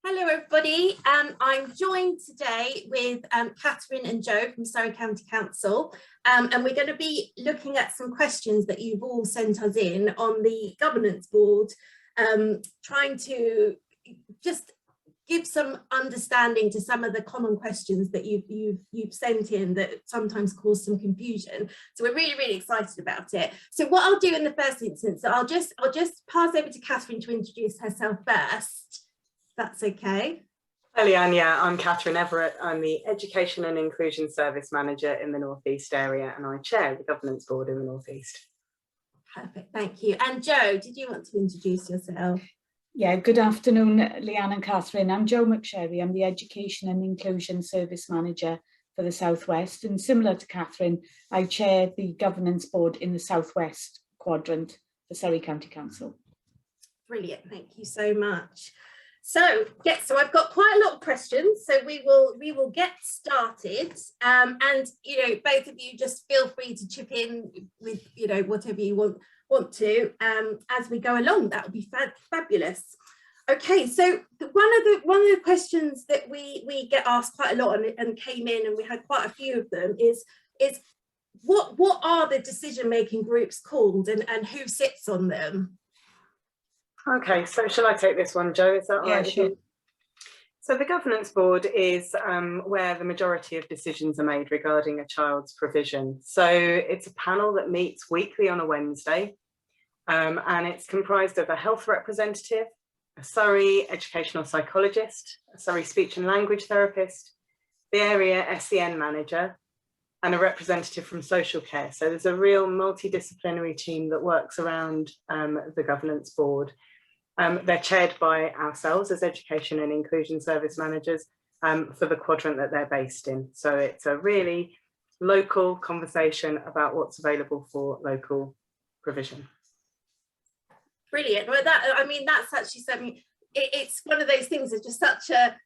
Hello everybody, I'm joined today with Kathrine and Joe from Surrey County Council, and we're going to be looking at some questions that you've all sent us in on the governance board, trying to just give some understanding to some of the common questions that you've sent in that sometimes cause some confusion. So we're really excited about it. So what I'll do in the first instance, I'll just pass over to Kathrine to introduce herself first. That's okay. Hi Leanne, yeah, I'm Kathrine Everett. I'm the Education and Inclusion Service Manager in the North East area, and I chair the Governance Board in the North East. Perfect, thank you. And Joe, did you want to introduce yourself? Yeah, good afternoon, Leanne and Kathrine. I'm Jo McSherrie. I'm the Education and Inclusion Service Manager for the South West, and similar to Kathrine, I chair the Governance Board in the South West quadrant for Surrey County Council. Brilliant, thank you so much. So yes, so I've got quite a lot of questions, so we will get started, and both of you just feel free to chip in with whatever you want to as we go along. That would be fabulous. Okay, so one of the questions that we get asked quite a lot and came in, and we had quite a few of them, is what are the decision-making groups called, and who sits on them? Okay, so shall I take this one, Joe? Is that right? Yeah, sure. So the Governance Board is where the majority of decisions are made regarding a child's provision. So it's a panel that meets weekly on a Wednesday, and it's comprised of a health representative, a Surrey educational psychologist, a Surrey speech and language therapist, the area SEN manager, and a representative from social care. So there's a real multidisciplinary team that works around the Governance Board. They're chaired by ourselves as Education and Inclusion Service Managers for the quadrant that they're based in. So it's a really local conversation about what's available for local provision. Brilliant. Well, that's actually something, it's one of those things that's just such a,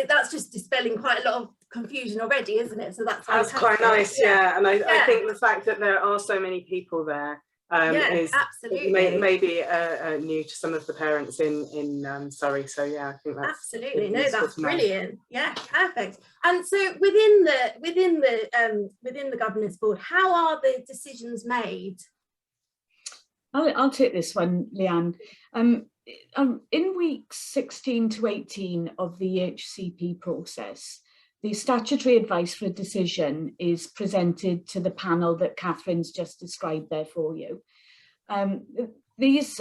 that's just dispelling quite a lot of confusion already, isn't it? So that's quite nice, yeah. And I think the fact that there are so many people there is absolutely maybe new to some of the parents in Surrey. So yeah, I think that's absolutely that's brilliant. Yeah, perfect. And so within the Governance Board, how are the decisions made? I'll take this one, Leanne. In weeks 16 to 18 of the EHCP process, the statutory advice for a decision is presented to the panel that Kathrine's just described there for you. These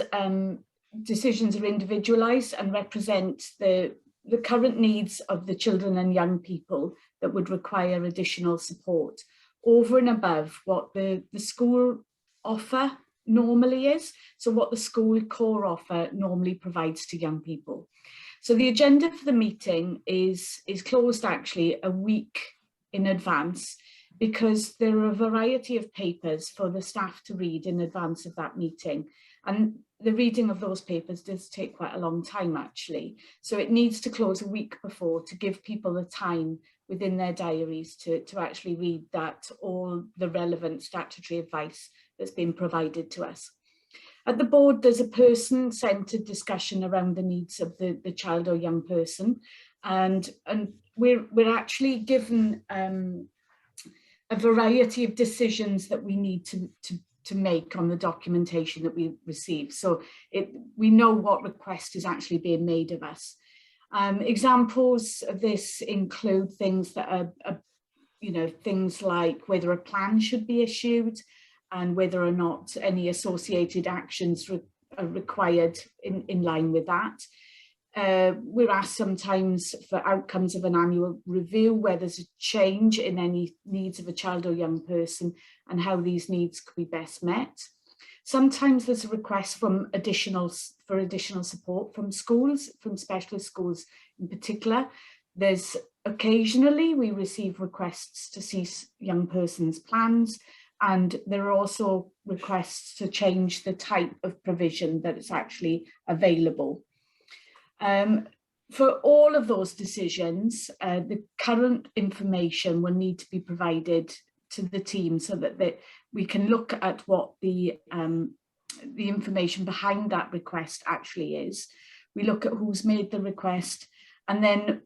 decisions are individualised and represent the current needs of the children and young people that would require additional support over and above what the school offer normally is, so what the school core offer normally provides to young people. So the agenda for the meeting is closed actually a week in advance, because there are a variety of papers for the staff to read in advance of that meeting, and the reading of those papers does take quite a long time actually, so it needs to close a week before to give people the time within their diaries to actually read that, all the relevant statutory advice that's been provided to us. At the board, there's a person-centred discussion around the needs of the child or young person, and we're actually given a variety of decisions that we need to make on the documentation that we receive. So we know what request is actually being made of us. Examples of this include things that are things like whether a plan should be issued, and whether or not any associated actions are required in line with that. We're asked sometimes for outcomes of an annual review, where there's a change in any needs of a child or young person and how these needs could be best met. Sometimes there's a request for additional support from schools, from specialist schools in particular. There's occasionally we receive requests to see young persons' plans, and there are also requests to change the type of provision that is actually available. For all of those decisions, the current information will need to be provided to the team so that we can look at what the information behind that request actually is. we look at who's made the request, and then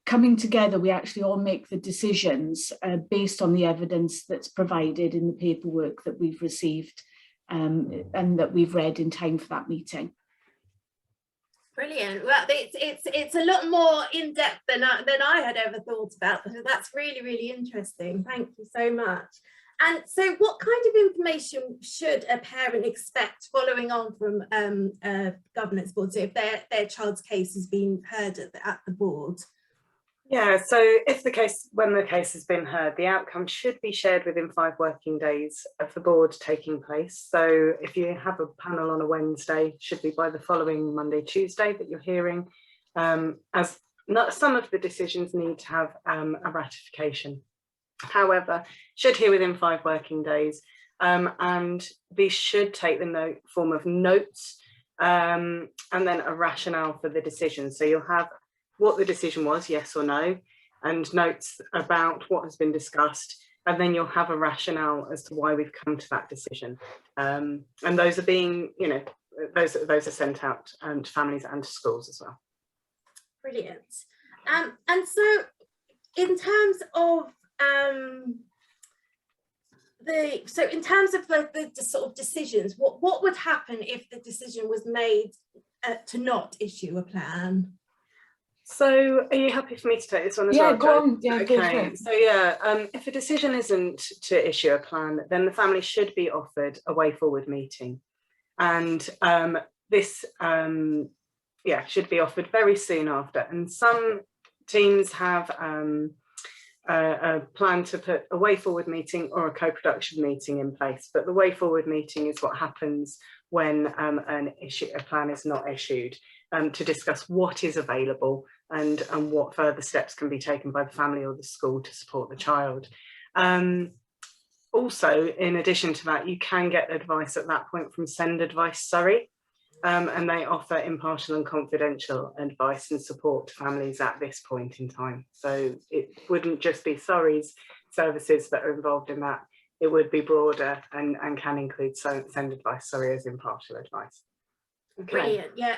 coming together, we actually all make the decisions based on the evidence that's provided in the paperwork that we've received and that we've read in time for that meeting. Brilliant. Well, it's a lot more in depth than I had ever thought about. So that's really, really interesting. Thank you so much. And so what kind of information should a parent expect following on from governance board, so if their child's case has been heard at the board? Yeah, so when the case has been heard, the outcome should be shared within 5 working days of the board taking place. So if you have a panel on a Wednesday, it should be by the following Monday, Tuesday that you're hearing, as some of the decisions need to have a ratification. However, should hear within 5 working days, and these should take the form of notes and then a rationale for the decision. So you'll have what the decision was, yes or no, and notes about what has been discussed, and then you'll have a rationale as to why we've come to that decision. And those are being, those are sent out to families and to schools as well. Brilliant. And so in terms of the sort of decisions, what would happen if the decision was made to not issue a plan? So are you happy for me to take this one as well? Yeah, go on. Yeah, okay. Go for it. So yeah, if a decision isn't to issue a plan, then the family should be offered a way forward meeting. And this should be offered very soon after. And some teams have a plan to put a way forward meeting or a co-production meeting in place. But the way forward meeting is what happens when a plan is not issued, to discuss what is available and what further steps can be taken by the family or the school to support the child. Also, in addition to that, you can get advice at that point from Send Advice Surrey, and they offer impartial and confidential advice and support to families at this point in time. So it wouldn't just be Surrey's services that are involved in that, it would be broader and can include Send Advice Surrey as impartial advice. Okay. Brilliant. Yeah,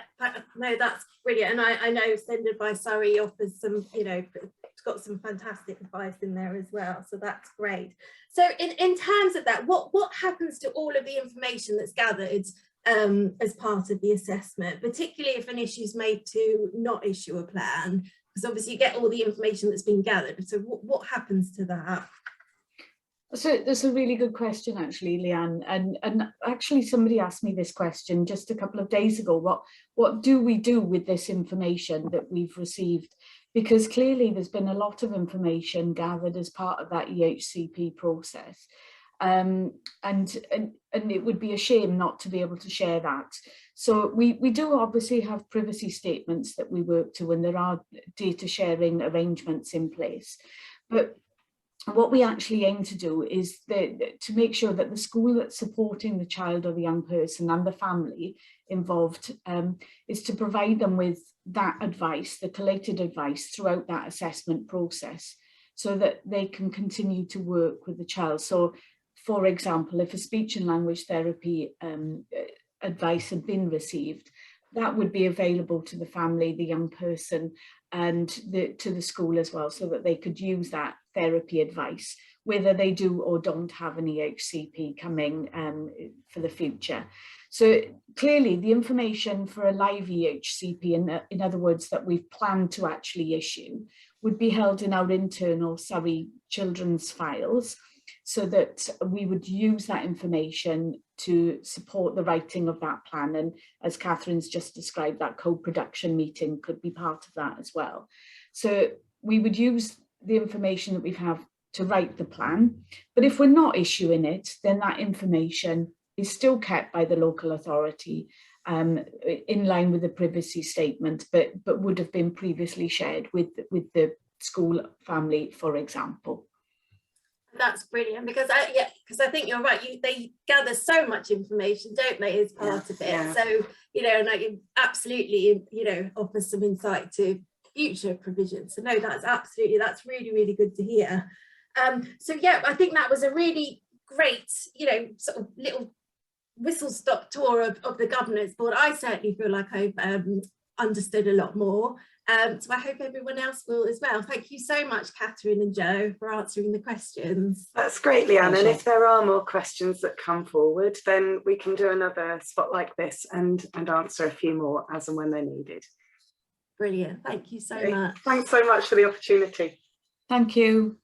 no, that's brilliant. And I know Send Advice Surrey offers some, it's got some fantastic advice in there as well. So that's great. So in terms of that, what happens to all of the information that's gathered as part of the assessment, particularly if an issue is made to not issue a plan? Because obviously you get all the information that's been gathered. So what happens to that? So that's a really good question, actually, Leanne. And actually somebody asked me this question just a couple of days ago. What do we do with this information that we've received? Because clearly there's been a lot of information gathered as part of that EHCP process. And it would be a shame not to be able to share that. So we do obviously have privacy statements that we work to, and there are data sharing arrangements in place. But what we actually aim to do is to make sure that the school that's supporting the child or the young person and the family involved is to provide them with that advice, the collated advice throughout that assessment process, so that they can continue to work with the child. So, for example, if a speech and language therapy advice had been received, that would be available to the family, the young person, and to the school as well, so that they could use that therapy advice, whether they do or don't have an EHCP coming for the future. So clearly the information for a live EHCP, in other words, that we've planned to actually issue, would be held in our internal Surrey children's files, so that we would use that information to support the writing of that plan. And as Kathrine's just described, that co-production meeting could be part of that as well. So we would use the information that we have to write the plan. But if we're not issuing it, then that information is still kept by the local authority in line with the privacy statement, but would have been previously shared with the school family, for example. That's brilliant, because I think you're right. They gather so much information, don't they, as part of it. Yeah. So and I absolutely offers some insight to future provisions. So no, that's really, really good to hear. So yeah, I think that was a really great sort of little whistle-stop tour of the governance board. I certainly feel like understood a lot more. So I hope everyone else will as well. Thank you so much, Kathrine and Joe, for answering the questions. That's great, Leanne. And if there are more questions that come forward, then we can do another spot like this and answer a few more as and when they're needed. Brilliant. Thank you so much. Thanks so much for the opportunity. Thank you.